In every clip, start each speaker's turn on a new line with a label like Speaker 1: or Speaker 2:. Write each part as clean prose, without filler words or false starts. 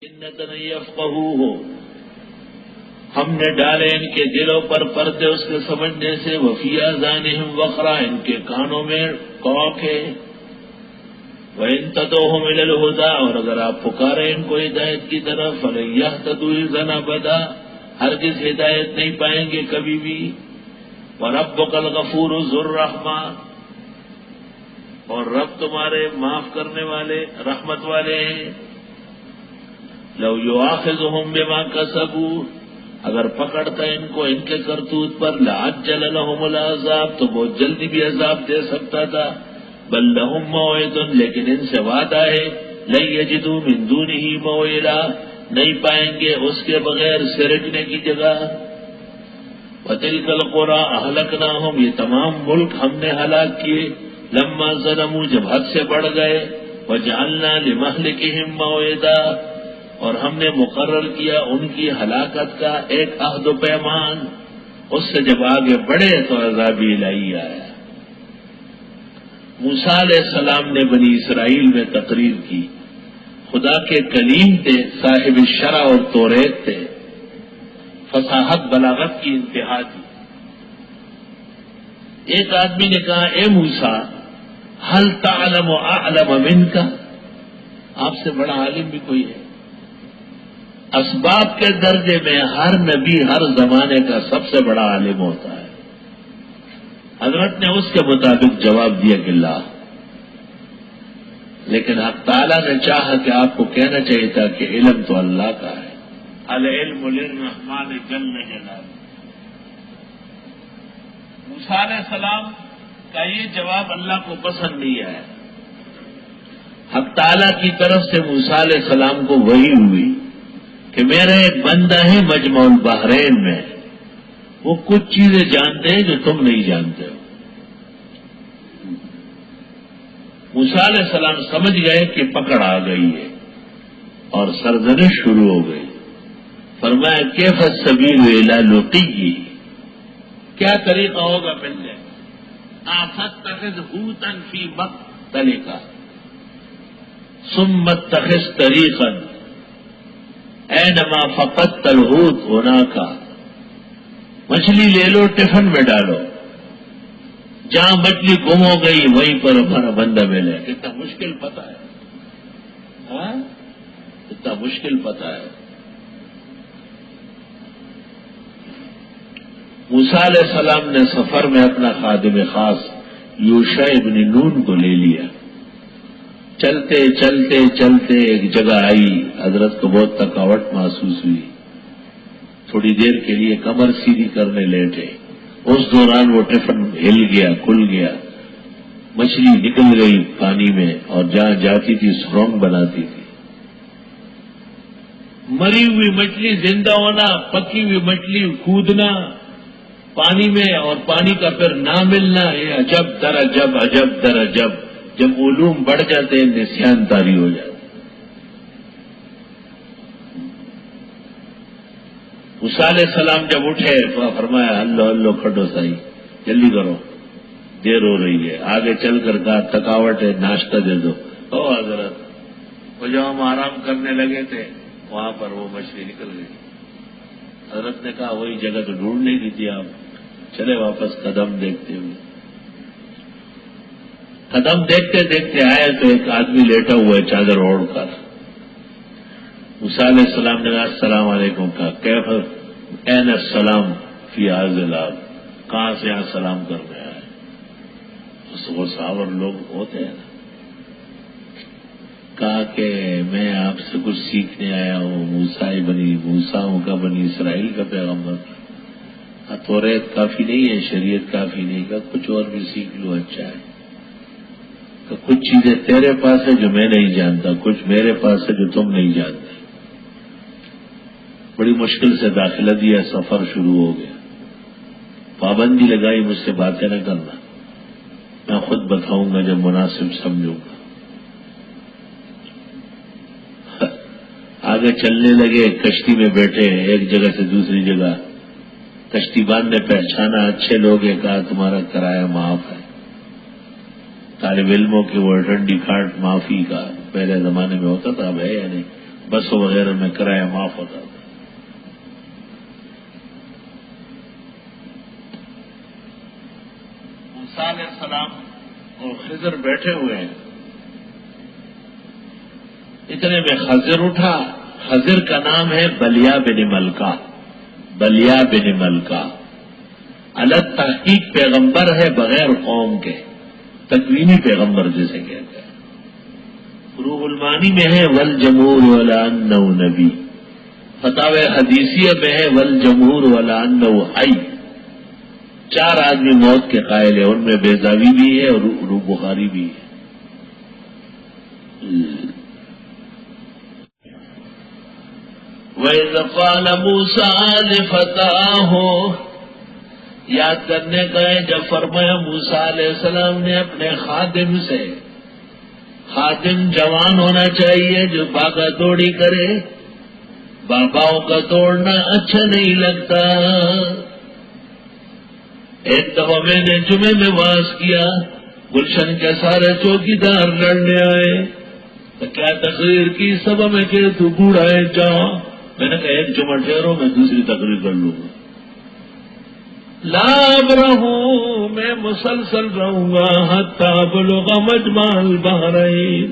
Speaker 1: جنة يفقهوه، ہم نے ڈالے ان کے دلوں پر پردے اس کے سمجھنے سے، وفی آذانہم وقرا، ان کے کانوں میں کوک ہے، وَإِن تَدْعُوهُمْ إِلَى الْهُدَىٰ، اور اگر آپ پکاریں ان کو ہدایت کی طرف، فَلَن يَهْتَدُوا إِذًا أَبَدًا، ہرگز ہدایت نہیں پائیں گے کبھی بھی۔ وَرَبُّكَ الْغَفُورُ ذُو الرَّحْمَةِ، اور رب تمہارے معاف کرنے والے رحمت والے ہیں۔ لو یؤاخذہم بما کسبوا، اگر پکڑتا ان کو ان کے کرتوت پر، لعجل لهم العذاب، تو بہت جلدی بھی عذاب دے سکتا تھا۔ بل لهم موعد، لیکن ان سے وعدہ ہے، لن یجدوا من دونہ موئلا، نہیں پائیں گے اس کے بغیر سرکنے کی جگہ۔ وتلک القری اہلکناہم، یہ تمام ملک ہم نے ہلاک کیے، لما ظلموا، جب حد سے بڑھ گئے، وجعلنا لمہلکہم موعدا، اور ہم نے مقرر کیا ان کی ہلاکت کا ایک عہد و پیمان، اس سے جب آگے بڑھے تو عذاب الہی آیا۔ موسیٰ علیہ السلام نے بنی اسرائیل میں تقریر کی، خدا کے کلیم تھے، صاحب شرع اور توریت تھے، فصاحت بلاغت کی انتہا تھی۔ ایک آدمی نے کہا، اے موسیٰ، هل تعلم اعلم منک، آپ سے بڑا عالم بھی کوئی ہے؟ اسباب کے درجے میں ہر نبی ہر زمانے کا سب سے بڑا عالم ہوتا ہے۔ حضرت نے اس کے مطابق جواب دیا کہ لا، لیکن حق تعالیٰ نے چاہا کہ آپ کو کہنا چاہیے تھا کہ علم تو اللہ کا ہے، العلم للرحمن جل جلالہ۔ موسیٰ علیہ السلام کا یہ جواب اللہ کو پسند نہیں آیا۔ حق تعالیٰ کی طرف سے موسیٰ علیہ السلام کو وحی ہوئی کہ میرا ایک بندہ ہے مجمع البحرین میں، وہ کچھ چیزیں جانتے ہیں جو تم نہیں جانتے ہو۔ موسیٰ علیہ السلام سمجھ گئے کہ پکڑ آ گئی ہے اور سرزنش شروع ہو گئی۔ فرمایا کیف السبیل الی لقی، کیا طریقہ ہوگا ملنے؟ آفتخذ حوتا فی مقتلک ثم اتخذ طریقا اینما فقدت الحوت هناک، مچھلی لے لو ٹفن میں ڈالو، جہاں مچھلی گم ہو گئی وہیں پر ہمارا بندہ ملے۔ کتنا مشکل پتہ ہے، ہاں کتنا مشکل پتہ ہے۔ موسیٰ علیہ السلام نے سفر میں اپنا خادم خاص یوشع ابن نون کو لے لیا۔ چلتے چلتے چلتے ایک جگہ آئی، حضرت کو بہت تھکاوٹ محسوس ہوئی، تھوڑی دیر کے لیے کمر سیدھی کرنے لیٹے۔ اس دوران وہ ٹفن ہل گیا، کھل گیا، مچھلی نکل گئی پانی میں، اور جہاں جاتی تھی سرنگ بناتی تھی۔ مری ہوئی مچھلی زندہ ہونا، پکی ہوئی مچھلی کودنا پانی میں، اور پانی کا پھر نہ ملنا، یہ عجب در عجب، عجب در عجب۔ جب علوم بڑھ جاتے ہیں نسیان طاری ہو جاتے۔ موسیٰ علیہ السلام جب اٹھے تو فرمایا اللہ اللہ کھڈو سائی، جلدی کرو، دیر ہو رہی ہے۔ آگے چل کر کہا تھکاوٹ ہے، ناشتہ دے دو۔ او حضرت، وہ جب ہم آرام کرنے لگے تھے وہاں پر وہ مچھلی نکل گئی۔ حضرت نے کہا وہی جگہ تو ڈھونڈ نہیں دی تھی آپ، چلے واپس قدم دیکھتے ہوئے۔ قدم دیکھتے دیکھتے آئے تو ایک آدمی لیٹا ہوا ہے چادر اوڑھ کر۔ موسیٰ علیہ السلام نے کہا السلام علیکم، کہا کیف این السلام فی ھذا الارض، کہاں سے یہاں سلام کرنے آئے؟ وہ صحابہ لوگ ہوتے ہیں نا۔ کہا کہ میں آپ سے کچھ سیکھنے آیا ہوں، موسیٰ ہوں کا بنی اسرائیل کا پیغمبر، توریت کافی نہیں ہے، شریعت کافی نہیں، کا کچھ اور بھی سیکھ لو، اچھا ہے۔ کہ کچھ چیزیں تیرے پاس ہے جو میں نہیں جانتا، کچھ میرے پاس ہے جو تم نہیں جانتے۔ بڑی مشکل سے داخلہ دیا، سفر شروع ہو گیا۔ پابندی لگائی مجھ سے باتیں نہ کرنا، میں خود بتاؤں گا جب مناسب سمجھوں گا۔ آگے چلنے لگے، کشتی میں بیٹھے، ایک جگہ سے دوسری جگہ، کشتی بان نے پہچانا، اچھے لوگ ہیں، کہا تمہارا کرایہ معاف ہے۔ طالب علموں کے وہ ڈنڈی کاٹ معافی کا پہلے زمانے میں ہوتا تھا، اب ہے یا نہیں؟ بسوں وغیرہ میں کرایہ معاف ہوتا تھا. موسیٰ علیہ السلام اور خضر بیٹھے ہوئے ہیں. اتنے میں خضر اٹھا. خضر کا نام ہے بلیا بن ملکہ. بلیا بن ملکہ الگ تحقیق پیغمبر ہے بغیر قوم کے، تکوینی پیغمبر جسے کہتے ہیں. روح المانی میں ہے والجمہور ولا انہ نبی. فتاوی حدیثیہ میں ہے والجمہور ولا انہ حی. 4 آدمی موت کے قائل ہیں، ان میں بیضاوی بھی ہے اور روح بخاری بھی ہے. وَإِذْ قَالَ مُوسَىٰ لِفَتَاهُ، یاد کرنے کا ہے جب فرمایا موسیٰ علیہ السلام نے اپنے خادم سے. خادم جوان ہونا چاہیے جو بھاگا دوڑی کرے. باباؤں کا دوڑنا اچھا نہیں لگتا. ایک دفعہ میں نے جمعے میں واز کیا، گلشن کے سارے چوکیدار لڑنے آئے تو کیا تقریر کی سب میں کہ تو بوڑھا ہے جاؤ. میں نے کہا ایک جمعہ ٹھہرو میں دوسری تقریر کر لوں گا. لاب رہوں میں مسلسل رہوں گا حتی بلغ مجمع البحرین،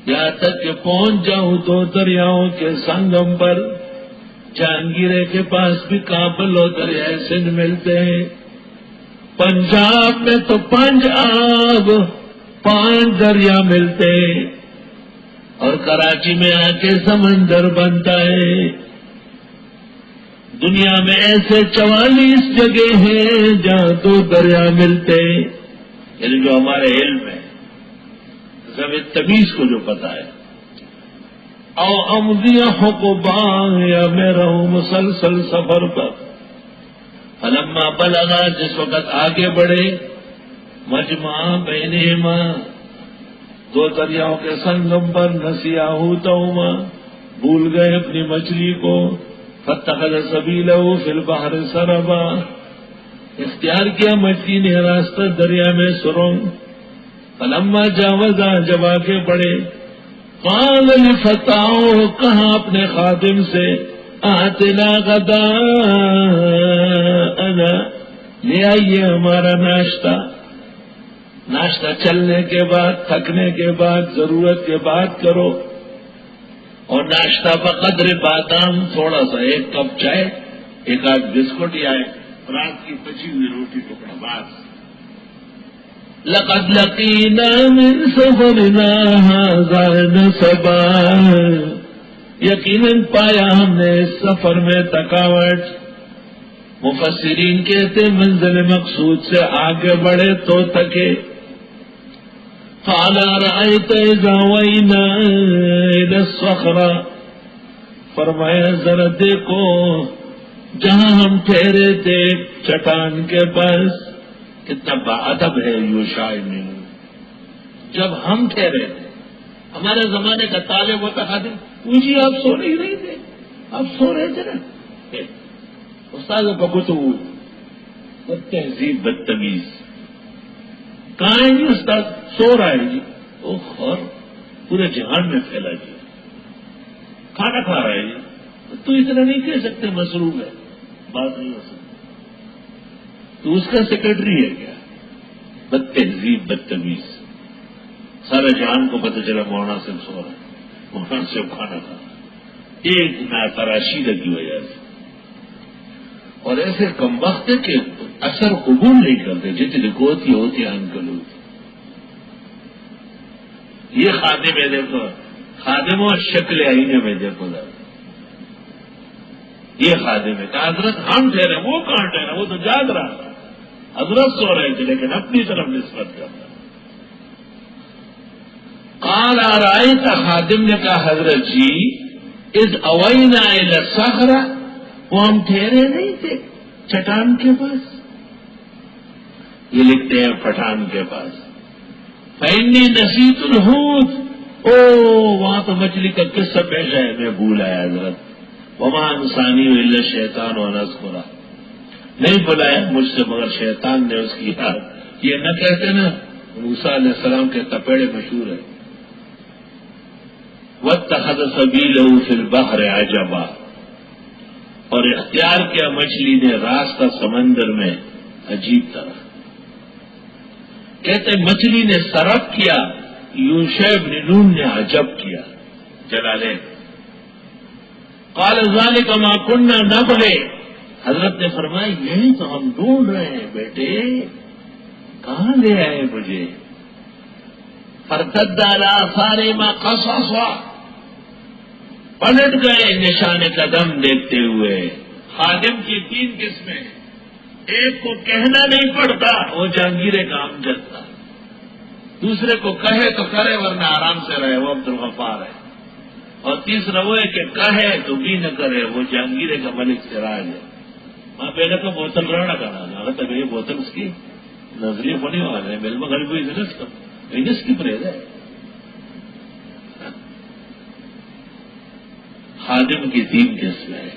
Speaker 1: یہاں تک کہ پہنچ جاؤں 2 دریاؤں کے سنگم پر. جہانگیرے کے پاس بھی کابل اور دریائے سندھ ملتے ہیں. پنجاب میں تو 5 آب 5 دریا ملتے ہیں، اور کراچی میں آ کے سمندر بنتا ہے. دنیا میں ایسے 44 جگہ ہیں جہاں 2 دریا ملتے ہیں، یعنی جو ہمارے علم ہے زمین تمیز کو جو پتا ہے. او امضی حقبان، یا میں رہوں مسلسل سفر پر. فلما بلغا، جس وقت آگے بڑھے، مجمع بینہما، 2 دریاؤں کے سنگم پر، نسیا حوتہما، بھول گئے اپنی مچھلی کو. فاتخذ سبیلہ فی البحر سربا، اختیار کیا مچھلی نے راستہ دریا میں سرنگ. فلما جاوزا، جب آگے بڑھے، قال لفتاہ، کہا اپنے خادم سے، آتنا غداءنا، لے آئیے ہمارا ناشتہ. ناشتہ چلنے کے بعد، تھکنے کے بعد، ضرورت کے بعد کرو. اور ناشتہ بقدر بادام، تھوڑا سا 1 کپ چائے، 1 آدھ بسکٹ یا رات کی بچی ہوئی روٹی ٹکڑا بس. لقد لقینا من سفرنا ھذا نصبا، یقیناً پایا ہم نے اس سفر میں تھکاوٹ. مفسرین کہتے منزل مقصود سے آگے بڑھے تو تھکے. قال رأيت إذا وينا إلى الصخرة، فرمایا ذرا دیکھو جہاں ہم ٹھہرے تھے چٹان کے پاس. کتنا باادب ہے یوشع بن نون. جب ہم ٹھہرے تھے، ہمارے زمانے کا طالب ہوتا خادم، پوچھیے آپ سو نہیں رہے تھے؟ آپ سو رہے تھے نا. استاد بکتو تہذیب بدتمیز. کہاں ہے جی استاد؟ سو رہا ہے جی. اور پورے جہان میں پھیلا جی. کھانا کھا رہا ہے جی. تو اتنا نہیں کہہ سکتے مصروف ہے، بات نہیں ہو سکتی. تو اس کا سیکرٹری ہے کیا؟ بد تہذیب بدتمیز. سارے جہان کو پتہ چلا مولانا صاحب سو رہا ہے، مولانا صاحب کھانا کھا رہا ہے، ایک ناتراشیدہ کی وجہ سے. اور ایسے کم وقت کہ اثر قبول نہیں کرتے، جتنی کوتی ہوتی انکل ہوتی. یہ خادم ہے، دیکھو خادم اور شکل آئینے میں دیکھو ذرا. یہ خادم ہے کہ حضرت ہم ٹھہرے، وہ کہاں ٹھہرا؟ وہ تو جاگ رہا تھا. حضرت سو رہے تھے لیکن اپنی طرف نسبت کرتا. قال ارأیت، خادم نے کہا حضرت جی، اذ اوینا الی الصخرہ، وہ ہم ٹھہرے نہیں تھے چٹان کے پاس. یہ لکھتے ہیں پٹھان کے پاس. فإنی نسیت الحوت، وہاں تو مچھلی کا قصہ پیش ہے، میں بھول آیا حضرت. وما انسانی الا الشیطان وان اذکرہ، نہیں بلایا مجھ سے مگر شیطان نے اس کی یاد. یہ نہ کہتے نا موسیٰ علیہ السلام کے تپیڑے مشہور ہے. واتخذ سبیلہ فی البحر عجبا، اور اختیار کیا مچھلی نے راستہ سمندر میں عجیب طرح. کہتے مچھلی نے سرف کیا، یوشع بن نون نے عجب کیا. جلالین. قال ذلک ما كنا نبغي، حضرت نے فرمایا یہی تو ہم ڈھونڈ رہے ہیں بیٹے، کہاں لے آئے مجھے. فارتد على آثارهما قصصا، پلٹ گئے نشان قدم دیکھتے ہوئے. خادم کی 3 قسمیں، ایک کو کہنا نہیں پڑتا وہ جہانگیر کا امجد تھا، دوسرے کو کہے تو کرے ورنہ آرام سے رہے وہ عبد الغفار ہے، اور تیسرا وہ ہے کہ کہے تو بھی نہ کرے وہ جہانگیر کا ملک سراج ہے. ماں پہلے تو بوتل رہنا کرنا تب یہ بوتل اس کی نظریے ہونے والے ہیں، مل مغرب انس کی پرہیز ہے. خادم کی 3 قسمیں ہے.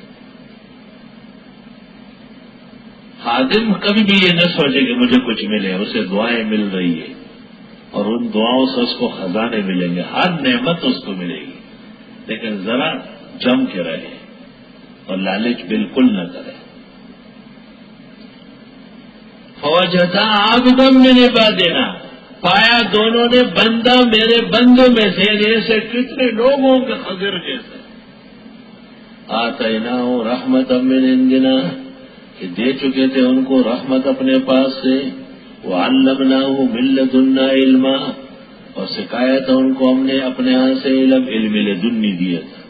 Speaker 1: خادم کبھی بھی یہ نہ سوچے کہ مجھے کچھ ملے، اسے دعائیں مل رہی ہے اور ان دعاؤں سے اس کو خزانے ملیں گے، ہر نعمت اس کو ملے گی، لیکن ذرا جم کے رہے اور لالچ بالکل نہ کرے. فوجدا عبدا من عبادنا، پایا دونوں نے بندہ میرے بندوں میں سے، جیسے کتنے لوگ ہوں گے خضر جیسے. آتیناہ رحمتا من عندنا، کہ دے چکے تھے ان کو رحمت اپنے پاس سے. وعلمناہ من لدنا علما، اور سکھایا تھا ان کو ہم نے اپنے ہاں سے علم لدنی دیا تھا.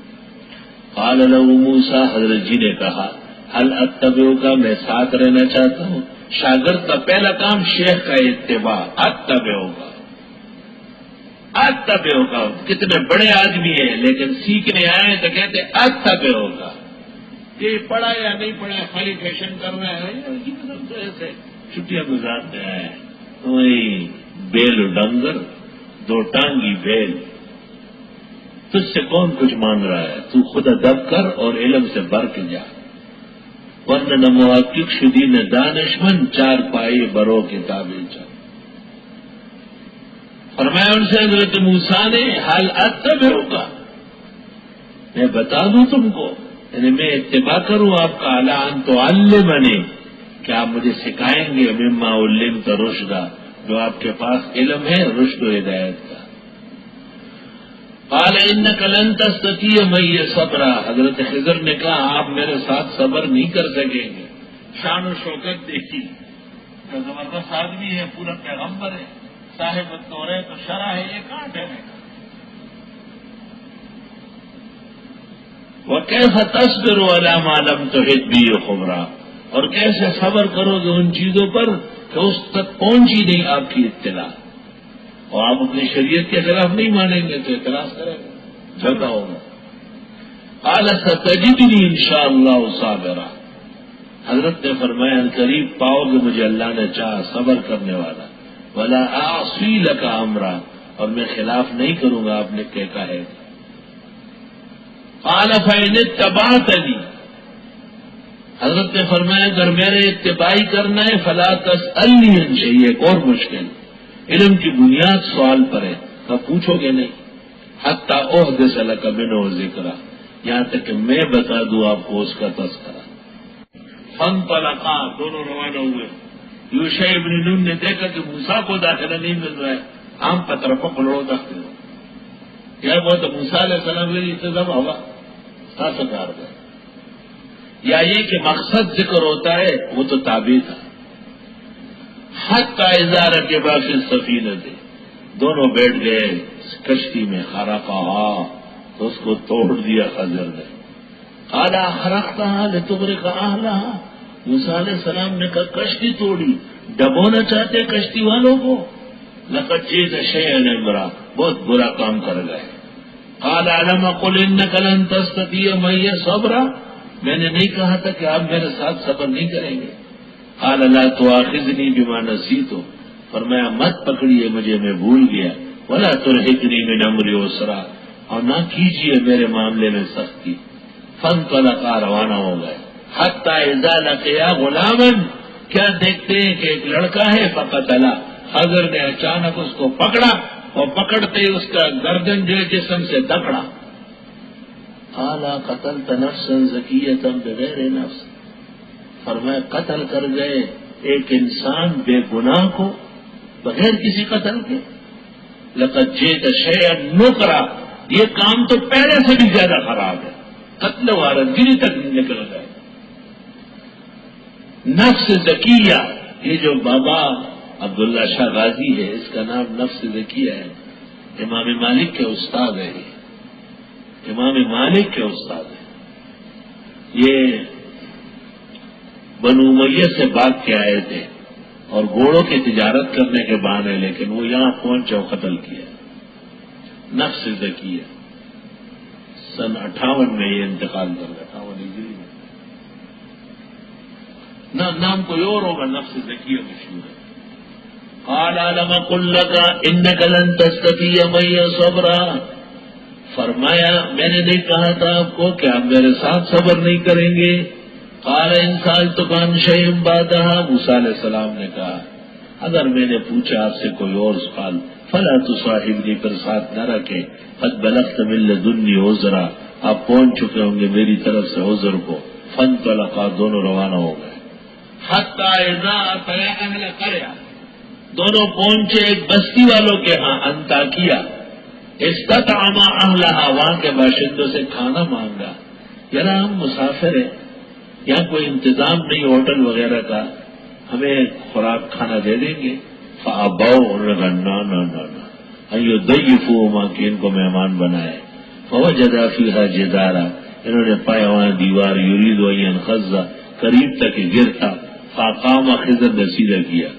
Speaker 1: قال له موسیٰ، حضرت جی نے کہا هل اتبعک، میں ساتھ رہنا چاہتا ہوں. شاگرد کا پہلا کام شیخ کا اتباع. اتبعک، کتنے بڑے آدمی ہیں لیکن سیکھنے آئے تو کہتے اتبعک، کہ پڑھا یا نہیں پڑھا خالی فیشن کر رہا ہے، تو ایسے چھٹیاں گزارتے آئے. وہی بیل ڈنگر 2 ٹانگی بیل، تجھ سے کون کچھ مانگ رہا ہے، تو خود ادب کر اور علم سے بھر کے جا. ورنہ نہ محقق شدی نہ دانشمند، 4 پائے برو کتابیں چل. فرمایا ان سے حضرت موسیٰ نے حل اتبعک، میں بتا دوں تم کو، یعنی میں اتباع کروں آپ کا، الا ان تعلمنی، کہ آپ مجھے سکھائیں گے، مما علمت رشدا، جو آپ کے پاس علم ہے رشد و ہدایت کا. قال انک لن تستطیع معی صبرا، حضرت خضر نے کہا آپ میرے ساتھ صبر نہیں کر سکیں گے. شان و شوکت دیکھی، زبردست آدمی ہے، پورا پیغمبر ہے، صاحب التوریت و شرح ہے، یہ کہاں ٹھہرے گا. وکیف تصبر علی ما لم تحط به خبرا، اور کیسے صبر کرو گے ان چیزوں پر کہ اس تک پہنچی نہیں آپ کی اطلاع، اور آپ اپنی شریعت کے خلاف نہیں مانیں گے تو اعتراض کریں گے، جھگڑا ہوگا. قال ستجدنی انشاءاللہ صابرا، حضرت نے فرمایا قریب پاؤ گے مجھے اللہ نے چاہا صبر کرنے والا. ولا اعصی لک امرا، اور میں خلاف نہیں کروں گا آپ نے کیا کہا ہے. قال فإن اتبعتنی، حضرت نے فرمایا اگر میرے اتباعی کرنا ہے فلا تسألنی عن شیء، ایک اور مشکل، علم کی بنیاد سوال پر ہے، کب پوچھو گے نہیں. حتی احدث لک منہ ذکرا، یہاں تک کہ میں بتا دوں آپ کو اس کا تذکرہ. فانطلقا، دونوں روانہ ہوئے. یوشع بن نون نے دیکھا کہ موسیٰ کو داخلہ نہیں مل رہا ہے، عام پتر پکڑو داخل ہو کیا بہت موسیٰ علیہ السلام کے انتظام ہوگا سکار گئے، یا یہ کہ مقصد ذکر ہوتا ہے وہ تو تابع تھا. حتی اذا رکبا فی السفینۃ، دونوں بیٹھ گئے کشتی میں. خرقہا، تو اس کو توڑ دیا خضر نے. قال خرقتہا لتغرق اہلہا، موسیٰ علیہ السلام نے کہا کشتی توڑی، ڈبونا چاہتے کشتی والوں کو. لقد جئت شیئا امرا، بہت برا کام کر گئے. قال الم اقل انک لن تستطیع معی صبرا، میں نے نہیں کہا تھا کہ آپ میرے ساتھ صبر نہیں کریں گے. قال لا تؤاخذنی بما نسیت، فرمایا مت پکڑیے مجھے، میں بھول گیا. ولا ترهقنی من امری عسرا، اور نہ کیجیے میرے معاملے میں سختی. فانطلقا، روانہ ہو گئے. حتی اذا لقیا غلاما، کیا دیکھتے ہیں کہ ایک لڑکا ہے. فقتلا، خضر نے اچانک اس کو پکڑا اور پکڑتے اس کا گردن جو جسم سے دکڑا. قال قتلت نفسا زکیۃ بغیر نفس، فرمایا قتل کر گئے ایک انسان بے گناہ کو بغیر کسی قتل کے. لقد جئت شیئا نکرا، یہ کام تو پہلے سے بھی زیادہ خراب ہے، قتل وارثگری تک نکل گئے. نفس زکیہ، یہ جو بابا عبداللہ شاہ غازی ہے اس کا نام نفس زکیہ ہے، امام مالک کے استاد ہے. یہ امام مالک کے استاد ہے. یہ بنو امیہ سے بھاگ کے آئے تھے اور گھوڑوں کی تجارت کرنے کے بہانے، لیکن وہ یہاں پہنچے اور قتل کیا. نفس زکیہ سن 58 میں یہ انتقال کر گیا. 58 ہجری میں. نام کوئی اور ہوگا، نفس زکیہ مشہور ہے. قال علم قل لك انك لن تستطيع معي صبرا، فرمایا میں نے نہیں کہا تھا آپ کو کہ آپ میرے ساتھ صبر نہیں کریں گے. قال ان سألتك عن شيء بعدها، موسیٰ علیہ السلام نے کہا اگر میں نے پوچھا آپ سے کوئی اور سوال فلا تصاحبنی، پھر ساتھ نہ رکھے. قد بلغت من لدنی عذرا، آپ پہنچ چکے ہوں گے میری طرف سے عذر کو. فانطلقا، دونوں روانہ ہو گئے. حتی اذا اتیا اہل قریہ، دونوں پہنچے ایک بستی والوں کے ہاں انطاکیہ. استطعما اہلہا، وہاں کے باشندوں سے کھانا مانگا. یار ہم مسافر ہیں، یہاں کوئی انتظام نہیں ہوٹل وغیرہ کا، ہمیں خوراک کھانا دے دیں گے. فابوا، انہوں نے کہا نہ یضیفوہما، کہ ان کو مہمان بنائے. فوجدا فیہا جدارا، انہوں نے پایا وہاں دیوار. یرید ان ینخض، قریب تک گرتا. فاقام، خضر نے سیدھا کیا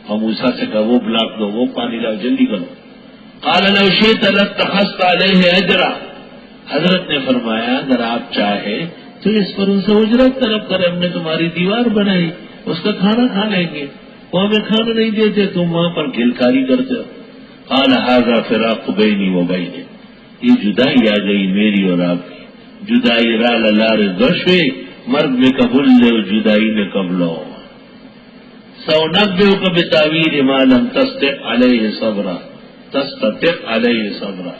Speaker 1: اور موسیٰ سے کہا وہ بلاک دو، وہ پانی لاؤ، جلدی کرو. قال لو شئت لاتخذت علیہ اجرا، حضرت نے فرمایا اگر آپ چاہے تو اس پر ان سے اجرت طلب کرے، ہم نے تمہاری دیوار بنائی، اس کا کھانا کھا لیں گے. وہ ہمیں کھانا نہیں دیتے، تم وہاں پر گلکاری کرتے ہو. قال ھذا فراق بینی و بیک، یہ جدائی آ گئی میری اور آپ کی. جدائی را لار گشوے، مرد میں قبول لے جدائی میں قبلو. سونبئک بتاویل ما لم تستطع علیہ صبرا، تستطع علیہ صبرا،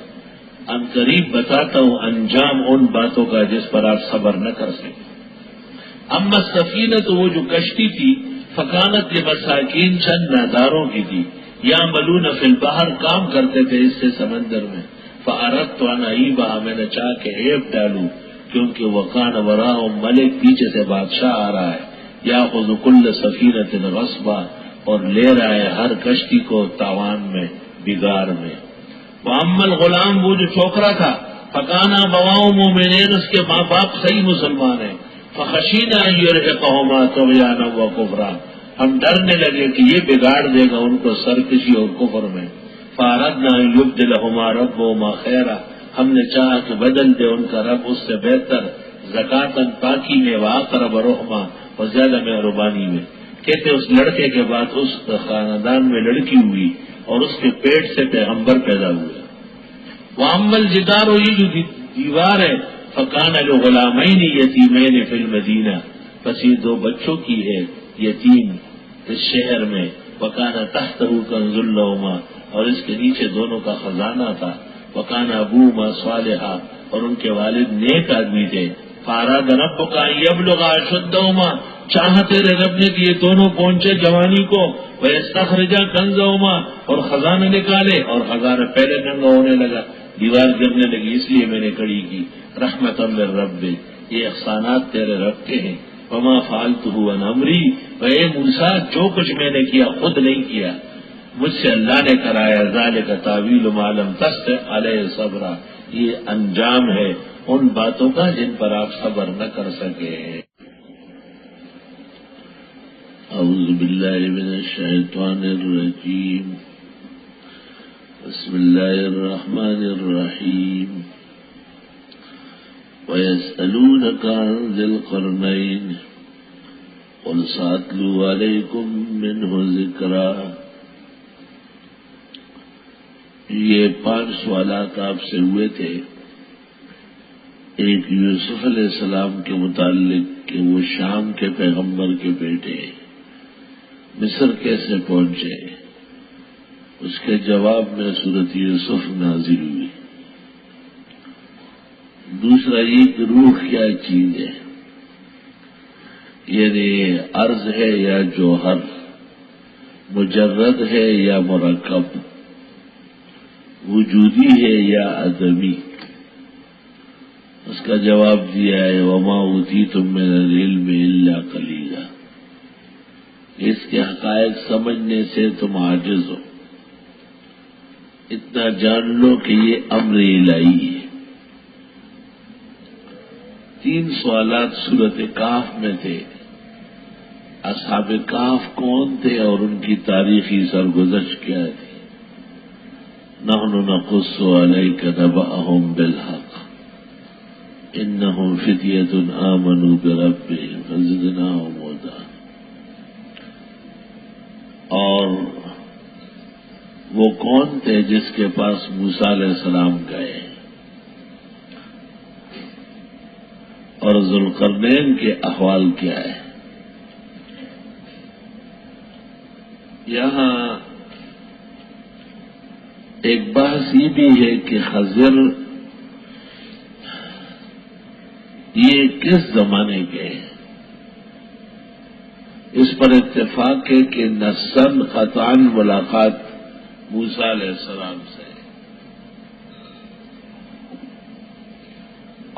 Speaker 1: ان قریب بتاتا ہوں انجام ان باتوں کا جس پر آپ صبر نہ کر سکے. اما السفینہ، تو وہ جو کشتی تھی، فکانت لمساکین، چند ناداروں کی تھی. یعملون فی البحر، کام کرتے تھے اس سے سمندر میں. فاردت ان اعیبھا، میں نے چاہ کے عیب ڈالوں، کیونکہ وکان وراءہم ملک، پیچھے سے بادشاہ آ رہا ہے. یاخذ کل سفینۃ غصبا، اور لے رہا ہے ہر کشتی کو تاوان میں، بگاڑ میں. واما الغلام، وہ جو چھوکرا تھا، فکانا بواؤ مومنین، اس کے ماں باپ صحیح مسلمان ہیں. فخشینا ان یرهقهما طغیانا وکفرا، ہم ڈرنے لگے کہ یہ بگاڑ دے گا ان کو سرکشی اور کفر میں. فاردنا ان یبدلهما ربهما خیرا، ہم نے چاہا کہ بدل دے ان کا رب اس سے بہتر، زکاتن، پاکی میں، واقرب رحما، اور زیادہ مہربانی میں. کہتے اس لڑکے کے بعد اس خاندان میں لڑکی ہوئی اور اس کے پیٹ سے پیغمبر پیدا ہوئے. وَأَمَّا الْجِدَارُ، یہ جو دیوار ہے، فَكَانَ لِغُلَامَيْنِ يَتِيمَيْنِ فِي الْمَدِينَةِ، پس یہ دو بچوں کی ہے یتیم اس شہر میں. وَكَانَ تَحْتَهُ كَنْزٌ لَهُمَا، اور اس کے نیچے دونوں کا خزانہ تھا. وَكَانَ أَبُوهُمَا صَالِحًا، اور ان کے والد نیک آدمی تھے. فَأَرَادَ رَبُّكَ أَن يَبْلُغَا أَشُدَّهُمَا، چاہا تیرے رب نے کہ یہ دونوں پہنچے جوانی کو. وَيَسْتَخْرِجَا كَنْزَهُمَا، اور خزانہ نکالے، اور خزانہ پہلے ننگا ہونے لگا، دیوار گرنے لگی، اس لیے میں نے کھڑی کی. رحمت من رب، یہ احسانات تیرے رب کے ہیں. وما فعلته عن امری، اے موسیٰ جو کچھ میں نے کیا خود نہیں کیا، مجھ سے اللہ نے کرایا. ذالک تاویل ما لم تستطع علیہ صبرا، یہ انجام ہے ان باتوں کا جن پر آپ صبر نہ کر سکے. اعوذ باللہ من الشیطان الرجیم، بسم اللہ الرحمن الرحیم. وَيَسْأَلُونَكَ عَنْ ذِي الْقَرْنَيْنِ قُلْ سَأَتْلُو عَلَيْكُمْ مِنْهُ ذِكْرًا. یہ 5 سوالات آپ سے ہوئے تھے. ایک یوسف علیہ السلام کے متعلق کہ وہ شام کے پیغمبر کے بیٹے مصر کیسے پہنچے، اس کے جواب میں سورۃ یوسف نازل ہوئی. دوسرا تیسرا یہ کہ روح کیا چیز ہے، یعنی عرض ہے یا جوہر، مجرد ہے یا مرکب، وجودی ہے یا عدمی. اس کا جواب دیا ہے وما اوتیتم من العلم الا قلیلا. اس کے حقائق سمجھنے سے تم عاجز ہو، اتنا جان لو کہ یہ امر الہی ہے. 3 سوالات سورۃ کہف میں تھے. اصحاب کہف کون تھے اور ان کی تاریخی سرگزشت کیا تھی؟ نحن نقص علیک نبأهم بالحق انہم فتیۃ آمنوا بربہم فزدناہم ہدی. اور وہ کون تھے جس کے پاس موسیٰ علیہ السلام گئے، اور ذوالقرنین کے احوال کیا ہے؟ یہاں ایک بحث یہ بھی ہے کہ خضر یہ کس زمانے کے ہیں. اس پر اتفاق ہے کہ نصاً قطعاً ملاقات موسیٰ علیہ السلام سے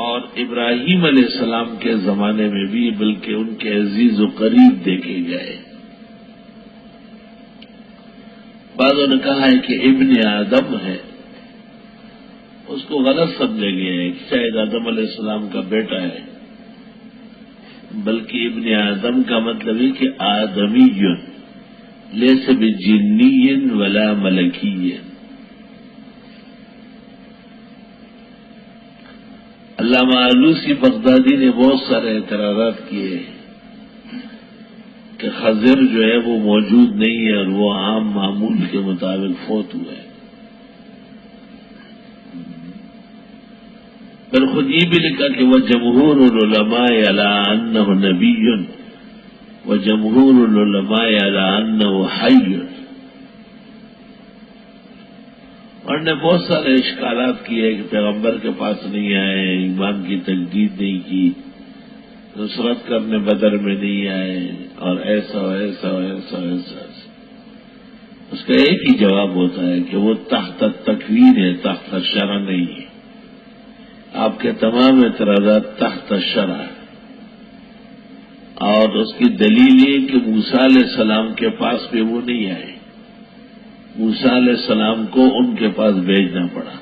Speaker 1: اور ابراہیم علیہ السلام کے زمانے میں بھی، بلکہ ان کے عزیز و قریب دیکھے گئے. بعضوں نے کہا ہے کہ ابن آدم ہے، اس کو غلط سمجھا گیا ہے کہ شاید آدم علیہ السلام کا بیٹا ہے، بلکہ ابن آدم کا مطلب ہے کہ آدمی لیس بجنی ولا ملکی. علامہ آلوسی بغدادی نے بہت سارے اعتراضات کیے کہ خضر جو ہے وہ موجود نہیں ہے اور وہ عام معمول کے مطابق فوت ہوا ہے. پھر خود یہ بھی لکھا کہ وہ جمہور العلماء علی انہ نبی و جمہور العلماء علی انہ حی. اور نے بہت سارے اشکالات کیے کہ پیغمبر کے پاس نہیں آئے، ایمان کی تجدید نہیں کی، نصرت کرنے بدر میں نہیں آئے، اور ایسا ایسا ایسا ایسا. اس کا ایک ہی جواب ہوتا ہے کہ وہ تحت تکوین ہے، تحت شرع نہیں ہے. آپ کے تمام اعتراضات تحت شرع ہے. اور اس کی دلیل یہ کہ موسیٰ علیہ السلام کے پاس بھی وہ نہیں آئے، موسیٰ علیہ السلام کو ان کے پاس بھیجنا پڑا.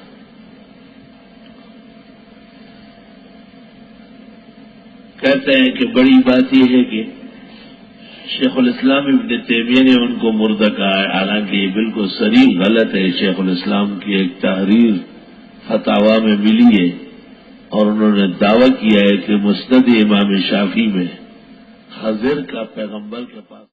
Speaker 1: کہتے ہیں کہ بڑی بات یہ ہے کہ شیخ الاسلام ابن تیمیہ نے ان کو مردہ کہا ہے، حالانکہ یہ بالکل صریح غلط ہے. شیخ الاسلام کی ایک تحریر فتاوی میں ملی ہے اور انہوں نے دعویٰ کیا ہے کہ مسند امام شافعی میں خضر کا پیغمبر کے پاس